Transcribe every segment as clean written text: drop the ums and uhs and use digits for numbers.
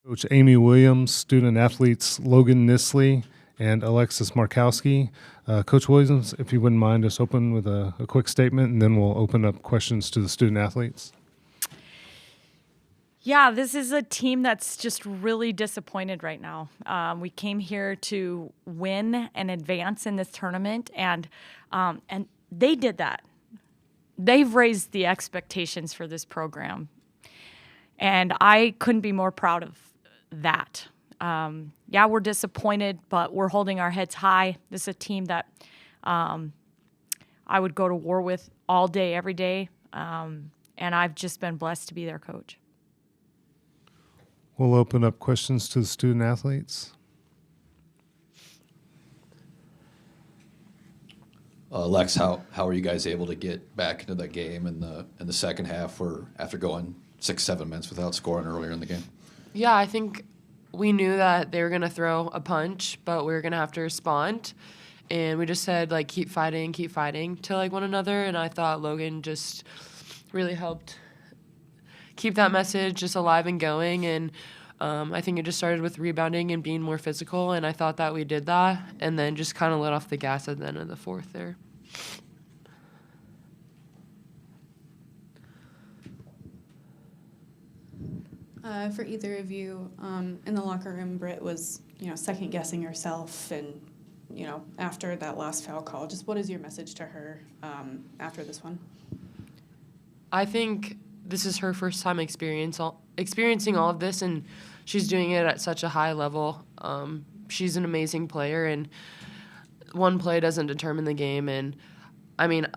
Coach Amy Williams, student athletes Logan Nisley and Alexis Markowski. Coach Williams, if you wouldn't mind, just open with a quick statement, and then we'll open up questions to the student athletes. Yeah, this is a team that's just really disappointed right now. We came here to win and advance in this tournament, and they did that. They've raised the expectations for this program, and I couldn't be more proud of that. Yeah, we're disappointed, but we're holding our heads high. This is a team that I would go to war with all day, every day, and I've just been blessed to be their coach. We'll open up questions to the student athletes. Lex, how are you guys able to get back into that game in the second half, or after going 6-7 minutes without scoring earlier in the game? Yeah, I think we knew that they were going to throw a punch, but we were going to have to respond. And we just said, like, keep fighting to, like, one another. And I thought Logan just really helped keep that message just alive and going. And I think it just started with rebounding and being more physical. And I thought that we did that, and then just kind of let off the gas at the end of the fourth there. For either of you, in the locker room, Britt was, second guessing herself, and, after that last foul call, just what is your message to her after this one? I think this is her first time experiencing all of this, and she's doing it at such a high level. She's an amazing player, and one play doesn't determine the game. And, I mean,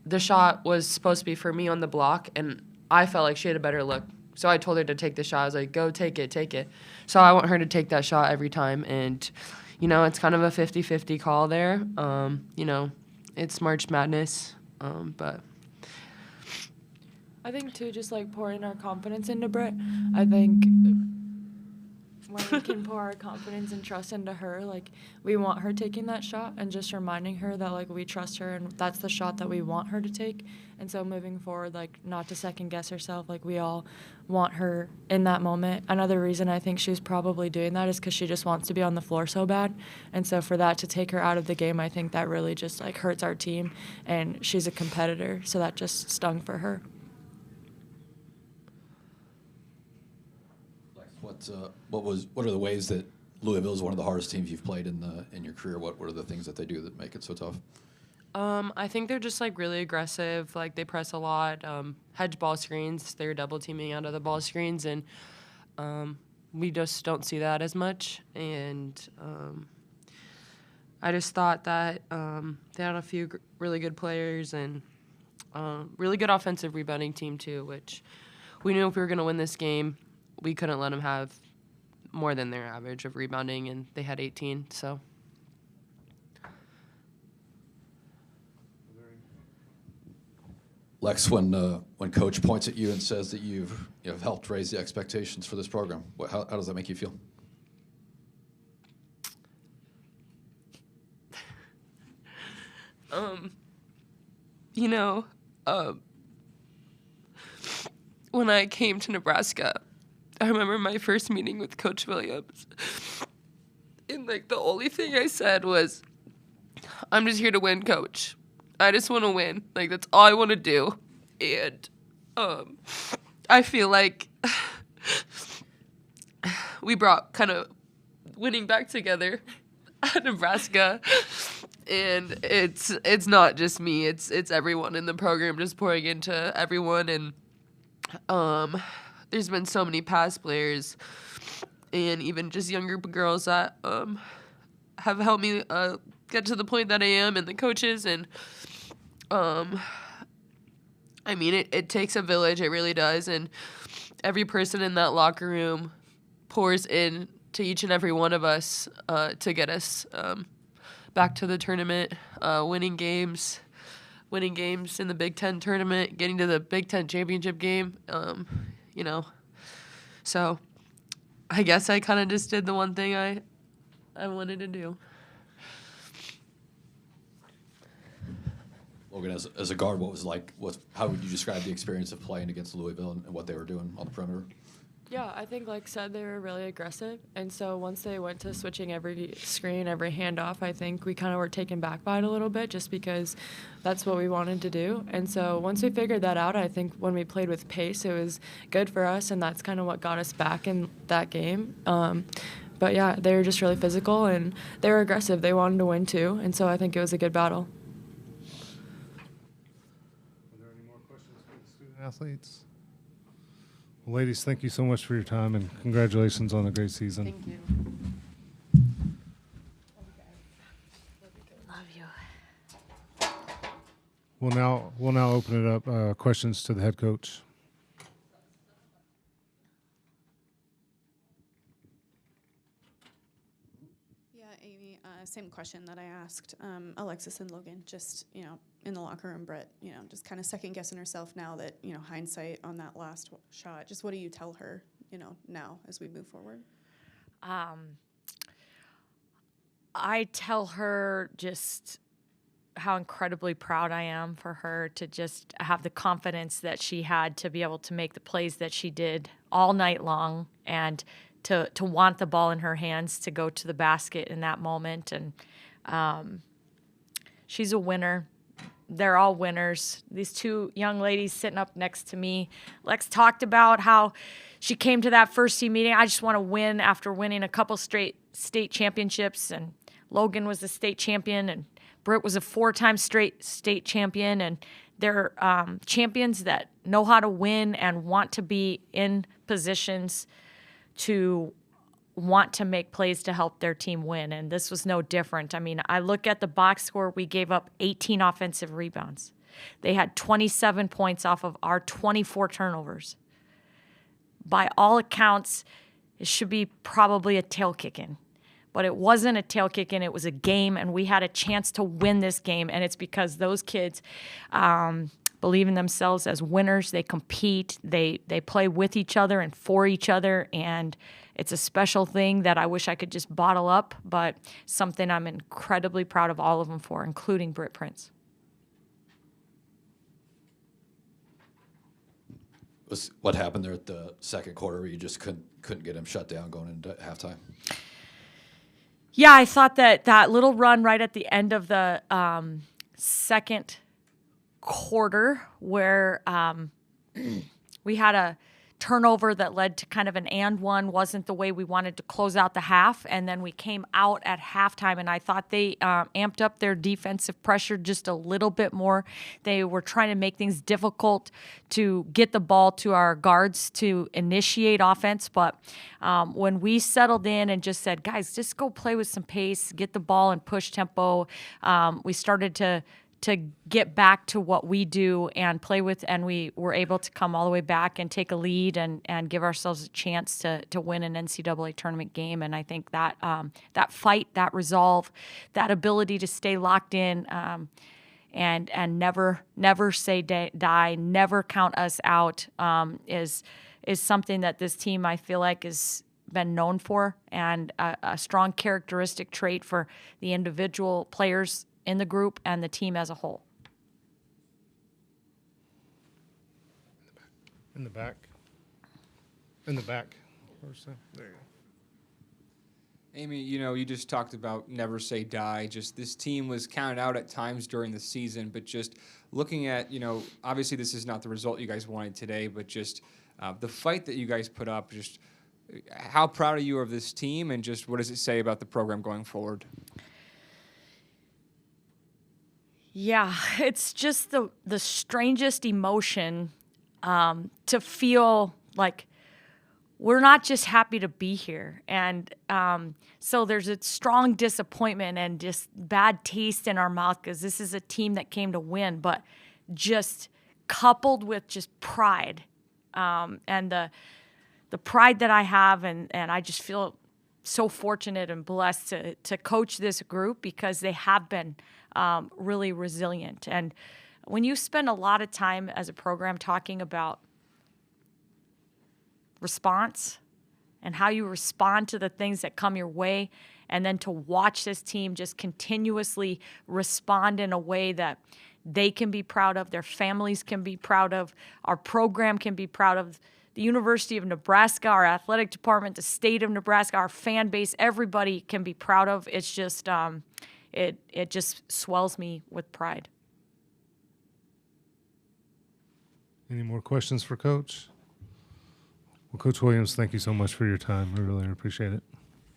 the shot was supposed to be for me on the block, and I felt like she had a better look. So I told her to take the shot. I was like, go take it. So I want her to take that shot every time. And, it's kind of a 50-50 call there. It's March Madness. But I think, too, just, pouring our confidence into Britt. I think when we can pour our confidence and trust into her, we want her taking that shot, and just reminding her that, we trust her and that's the shot that we want her to take. And so moving forward, not to second-guess herself, we all want her in that moment. Another reason I think she's probably doing that is because she just wants to be on the floor so bad. And so for that to take her out of the game, I think that really just, hurts our team. And she's a competitor, so that just stung for her. What are the ways that Louisville is one of the hardest teams you've played in your career? What are the things that they do that make it so tough? I think they're just really aggressive. They press a lot, hedge ball screens. They're double teaming out of the ball screens, and we just don't see that as much. And I just thought that they had a few really good players and really good offensive rebounding team too, which we knew if we were going to win this game, we couldn't let them have more than their average of rebounding, and they had 18. So. Lex, when Coach points at you and says that you've helped raise the expectations for this program, how does that make you feel? When I came to Nebraska, I remember my first meeting with Coach Williams, and the only thing I said was, "I'm just here to win, Coach. I just want to win. That's all I want to do." And I feel like we brought kind of winning back together at Nebraska. And it's not just me. It's everyone in the program just pouring into everyone. And there's been so many past players and even just younger girls that have helped me get to the point that I am, and the coaches. And it takes a village. It really does. And every person in that locker room pours in to each and every one of us to get us back to the tournament, winning games in the Big Ten tournament, getting to the Big Ten championship game, So I guess I kind of just did the one thing I wanted to do. Logan, as a guard, how would you describe the experience of playing against Louisville and what they were doing on the perimeter? Yeah, I think, like said, they were really aggressive. And so once they went to switching every screen, every handoff, I think we kind of were taken back by it a little bit just because that's what we wanted to do. And so once we figured that out, I think when we played with pace, it was good for us, and that's kind of what got us back in that game. But, yeah, they were just really physical, and they were aggressive. They wanted to win, too. And so I think it was a good battle. Are there any more questions for the student athletes? Well, ladies, thank you so much for your time, and congratulations on a great season. Thank you. Love you. We'll now open it up questions to the head coach. Yeah, Amy, same question that I asked Alexis and Logan, just, in the locker room, Britt, just kind of second guessing herself now that, hindsight on that last shot. Just what do you tell her, now as we move forward? I tell her just how incredibly proud I am for her to just have the confidence that she had to be able to make the plays that she did all night long, and to want the ball in her hands to go to the basket in that moment. And she's a winner. They're all winners. These two young ladies sitting up next to me, Lex talked about how she came to that first team meeting. I just want to win after winning a couple straight state championships. And Logan was the state champion, and Britt was a 4-time straight state champion. And they're champions that know how to win and want to be in positions to want to make plays to help their team win, and this was no different. I mean, I look at the box score, we gave up 18 offensive rebounds. They had 27 points off of our 24 turnovers. By all accounts, it should be probably a tail kicking, but it wasn't a tail kicking, it was a game, and we had a chance to win this game, and it's because those kids believe in themselves as winners. They compete, they play with each other and for each other, and it's a special thing that I wish I could just bottle up, but something I'm incredibly proud of all of them for, including Britt Prince. What happened there at the second quarter where you just couldn't get him shut down going into halftime? Yeah, I thought that little run right at the end of the second quarter where we had a turnover that led to kind of an and one, wasn't the way we wanted to close out the half, and then we came out at halftime, and I thought they amped up their defensive pressure just a little bit more. They were trying to make things difficult to get the ball to our guards to initiate offense, but when we settled in and just said, guys, just go play with some pace, get the ball and push tempo, we started to get back to what we do and play with, and we were able to come all the way back and take a lead and give ourselves a chance to win an NCAA tournament game. And I think that that fight, that resolve, that ability to stay locked in and never say die, never count us out is something that this team, I feel like, has been known for, and a strong characteristic trait for the individual players in the group and the team as a whole. In the back. In the back. There you go. Amy, you just talked about never say die. Just this team was counted out at times during the season, but just looking at, obviously this is not the result you guys wanted today, but just the fight that you guys put up, just how proud are you of this team, and just what does it say about the program going forward? Yeah, it's just the strangest emotion to feel like we're not just happy to be here. And so there's a strong disappointment and just bad taste in our mouth because this is a team that came to win, but just coupled with just pride and the pride that I have, and I just feel so fortunate and blessed to coach this group because they have been really resilient. And when you spend a lot of time as a program talking about response and how you respond to the things that come your way, and then to watch this team just continuously respond in a way that they can be proud of, their families can be proud of, our program can be proud of, the University of Nebraska, our athletic department, the state of Nebraska, our fan base, everybody can be proud of. It's just, it just swells me with pride. Any more questions for Coach? Well, Coach Williams, thank you so much for your time. We really appreciate it.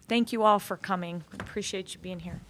Thank you all for coming. Appreciate you being here.